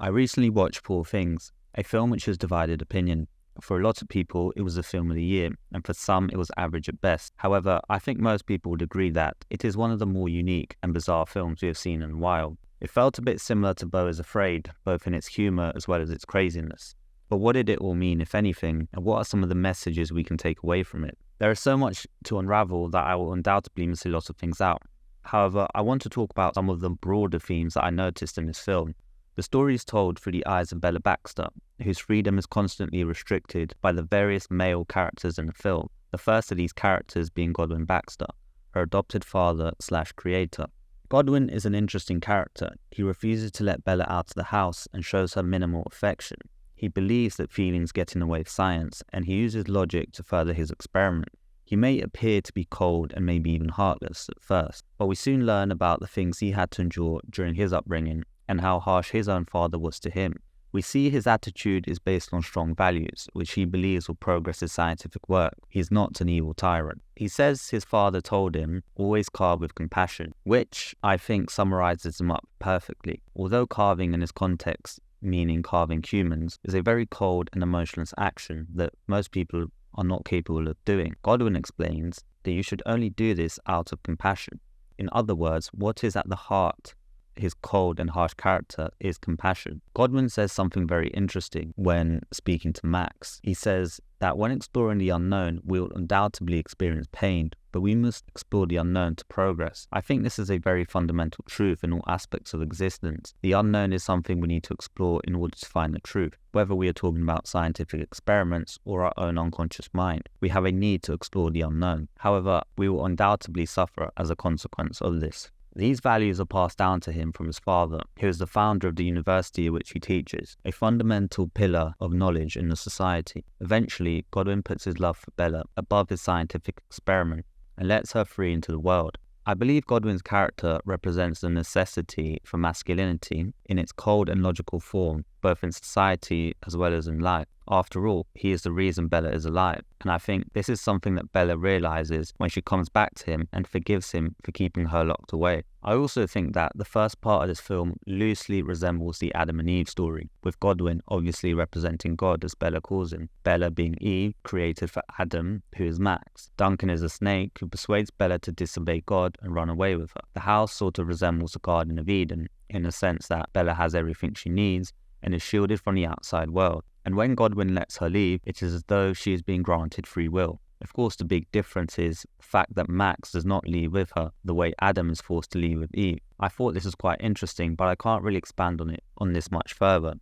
I recently watched Poor Things, a film which has divided opinion. For a lot of people, it was the film of the year, and for some, it was average at best. However, I think most people would agree that it is one of the more unique and bizarre films we have seen in a while. It felt a bit similar to Beau is Afraid, both in its humour as well as its craziness. But what did it all mean, if anything, and what are some of the messages we can take away from it? There is so much to unravel that I will undoubtedly miss a lot of things out. However, I want to talk about some of the broader themes that I noticed in this film. The story is told through the eyes of Bella Baxter, whose freedom is constantly restricted by the various male characters in the film, the first of these characters being Godwin Baxter, her adopted father/creator. Godwin is an interesting character. He refuses to let Bella out of the house and shows her minimal affection. He believes that feelings get in the way of science, and he uses logic to further his experiment. He may appear to be cold and maybe even heartless at first, but we soon learn about the things he had to endure during his upbringing and how harsh his own father was to him. We see his attitude is based on strong values, which he believes will progress his scientific work. He is not an evil tyrant. He says his father told him, always carve with compassion, which I think summarizes him up perfectly. Although carving in this context, meaning carving humans, is a very cold and emotionless action that most people are not capable of doing, Godwin explains that you should only do this out of compassion. In other words, what is at the heart his cold and harsh character is compassion. Godwin says something very interesting when speaking to Max. He says that when exploring the unknown, we will undoubtedly experience pain, but we must explore the unknown to progress. I think this is a very fundamental truth in all aspects of existence. The unknown is something we need to explore in order to find the truth. Whether we are talking about scientific experiments or our own unconscious mind, we have a need to explore the unknown. However, we will undoubtedly suffer as a consequence of this. These values are passed down to him from his father, who is the founder of the university at which he teaches, a fundamental pillar of knowledge in the society. Eventually, Godwin puts his love for Bella above his scientific experiment and lets her free into the world. I believe Godwin's character represents the necessity for masculinity in its cold and logical form, both in society as well as in life. After all, he is the reason Bella is alive, and I think this is something that Bella realizes when she comes back to him and forgives him for keeping her locked away. I also think that the first part of this film loosely resembles the Adam and Eve story, with Godwin obviously representing God as Bella calls him, Bella being Eve, created for Adam, who is Max. Duncan is a snake who persuades Bella to disobey God and run away with her. The house sort of resembles the Garden of Eden, in the sense that Bella has everything she needs and is shielded from the outside world. And when Godwin lets her leave, it is as though she is being granted free will. Of course, the big difference is the fact that Max does not leave with her, the way Adam is forced to leave with Eve. I thought this was quite interesting, but I can't really expand on this much further.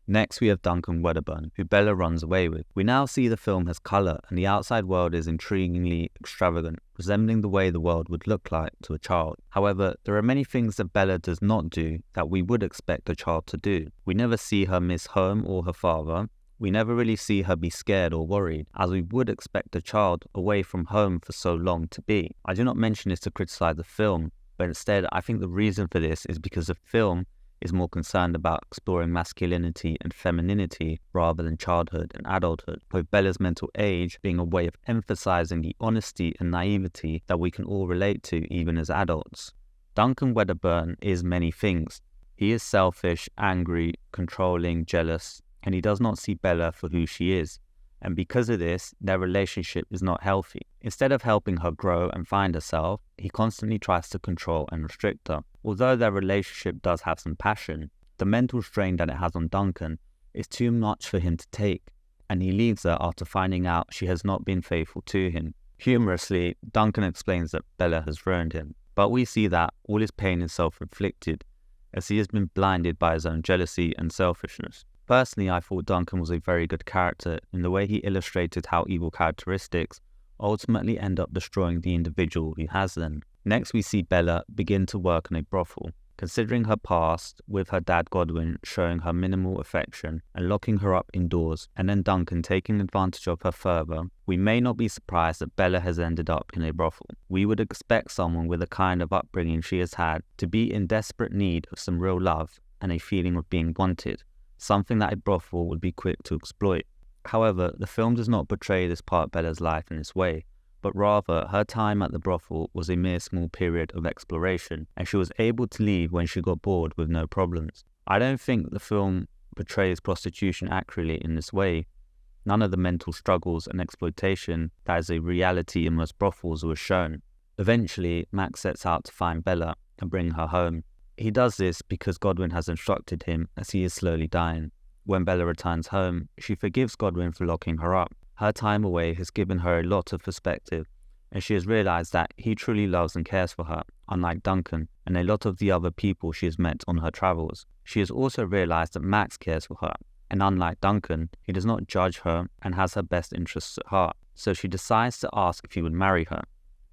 Next, we have Duncan Wedderburn, who Bella runs away with. We now see the film has colour, and the outside world is intriguingly extravagant, resembling the way the world would look like to a child. However, there are many things that Bella does not do that we would expect a child to do. We never see her miss home or her father. We never really see her be scared or worried, as we would expect a child away from home for so long to be. I do not mention this to criticise the film, but instead I think the reason for this is because the film is more concerned about exploring masculinity and femininity rather than childhood and adulthood, with Bella's mental age being a way of emphasizing the honesty and naivety that we can all relate to even as adults. Duncan Wedderburn is many things. He is selfish, angry, controlling, jealous, and he does not see Bella for who she is. And because of this, their relationship is not healthy. Instead of helping her grow and find herself, he constantly tries to control and restrict her. Although their relationship does have some passion, the mental strain that it has on Duncan is too much for him to take, and he leaves her after finding out she has not been faithful to him. Humorously, Duncan explains that Bella has ruined him, but we see that all his pain is self-inflicted, as he has been blinded by his own jealousy and selfishness. Personally, I thought Duncan was a very good character in the way he illustrated how evil characteristics ultimately end up destroying the individual who has them. Next, we see Bella begin to work in a brothel. Considering her past, with her dad Godwin showing her minimal affection and locking her up indoors, and then Duncan taking advantage of her further, we may not be surprised that Bella has ended up in a brothel. We would expect someone with the kind of upbringing she has had to be in desperate need of some real love and a feeling of being wanted, something that a brothel would be quick to exploit. However, the film does not portray this part of Bella's life in this way, but rather her time at the brothel was a mere small period of exploration, and she was able to leave when she got bored with no problems. I don't think the film portrays prostitution accurately in this way. None of the mental struggles and exploitation that is a reality in most brothels was shown. Eventually, Max sets out to find Bella and bring her home. He does this because Godwin has instructed him as he is slowly dying. When Bella returns home, she forgives Godwin for locking her up. Her time away has given her a lot of perspective, and she has realized that he truly loves and cares for her, unlike Duncan and a lot of the other people she has met on her travels. She has also realized that Max cares for her, and unlike Duncan, he does not judge her and has her best interests at heart. So she decides to ask if he would marry her.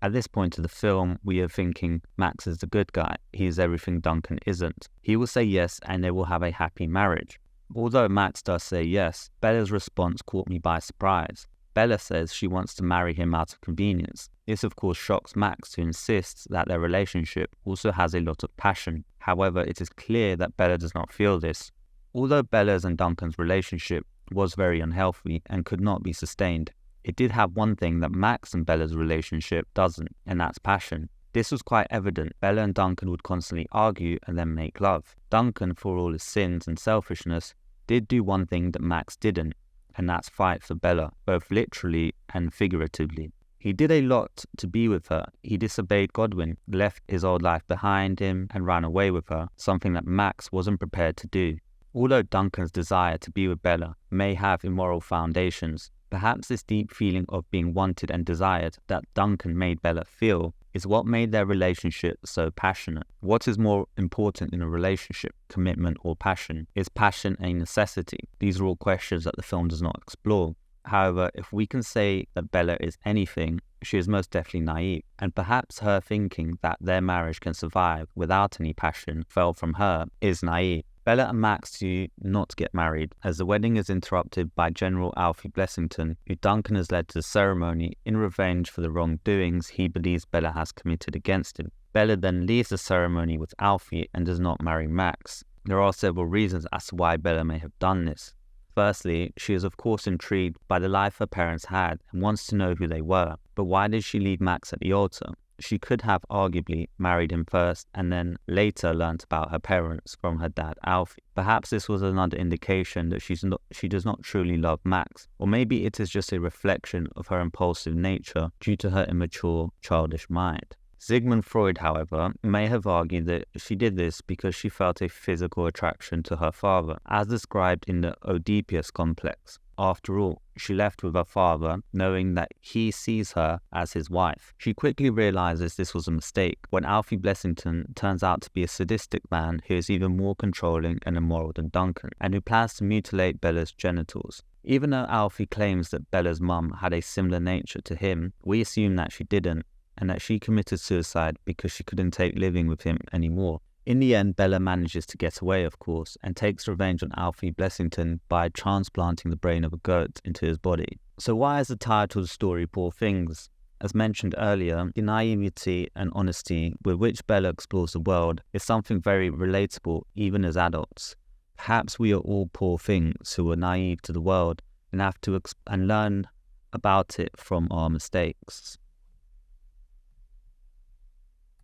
At this point of the film, we are thinking Max is the good guy. He is everything Duncan isn't. He will say yes and they will have a happy marriage. Although Max does say yes, Bella's response caught me by surprise. Bella says she wants to marry him out of convenience. This of course shocks Max, who insists that their relationship also has a lot of passion. However, it is clear that Bella does not feel this. Although Bella's and Duncan's relationship was very unhealthy and could not be sustained, it did have one thing that Max and Bella's relationship doesn't, and that's passion. This was quite evident. Bella and Duncan would constantly argue and then make love. Duncan, for all his sins and selfishness, did do one thing that Max didn't, and that's fight for Bella, both literally and figuratively. He did a lot to be with her. He disobeyed Godwin, left his old life behind him, and ran away with her, something that Max wasn't prepared to do. Although Duncan's desire to be with Bella may have immoral foundations, perhaps this deep feeling of being wanted and desired that Duncan made Bella feel is what made their relationship so passionate. What is more important in a relationship, commitment or passion? Is passion a necessity? These are all questions that the film does not explore. However, if we can say that Bella is anything, she is most definitely naive, and perhaps her thinking that their marriage can survive without any passion fell from her is naive. Bella and Max do not get married, as the wedding is interrupted by General Alfie Blessington, who Duncan has led to the ceremony in revenge for the wrongdoings he believes Bella has committed against him. Bella then leaves the ceremony with Alfie and does not marry Max. There are several reasons as to why Bella may have done this. Firstly, she is of course intrigued by the life her parents had and wants to know who they were. But why did she leave Max at the altar? She could have arguably married him first and then later learnt about her parents from her dad Alfie. Perhaps this was another indication that she does not truly love Max, or maybe it is just a reflection of her impulsive nature due to her immature, childish mind. Sigmund Freud, however, may have argued that she did this because she felt a physical attraction to her father, as described in the Oedipus complex. After all, she left with her father, knowing that he sees her as his wife. She quickly realizes this was a mistake when Alfie Blessington turns out to be a sadistic man who is even more controlling and immoral than Duncan, and who plans to mutilate Bella's genitals. Even though Alfie claims that Bella's mum had a similar nature to him, we assume that she didn't, and that she committed suicide because she couldn't take living with him anymore. In the end, Bella manages to get away, of course, and takes revenge on Alfie Blessington by transplanting the brain of a goat into his body. So why is the title of the story Poor Things? As mentioned earlier, the naivety and honesty with which Bella explores the world is something very relatable even as adults. Perhaps we are all poor things who are naive to the world and have to learn about it from our mistakes.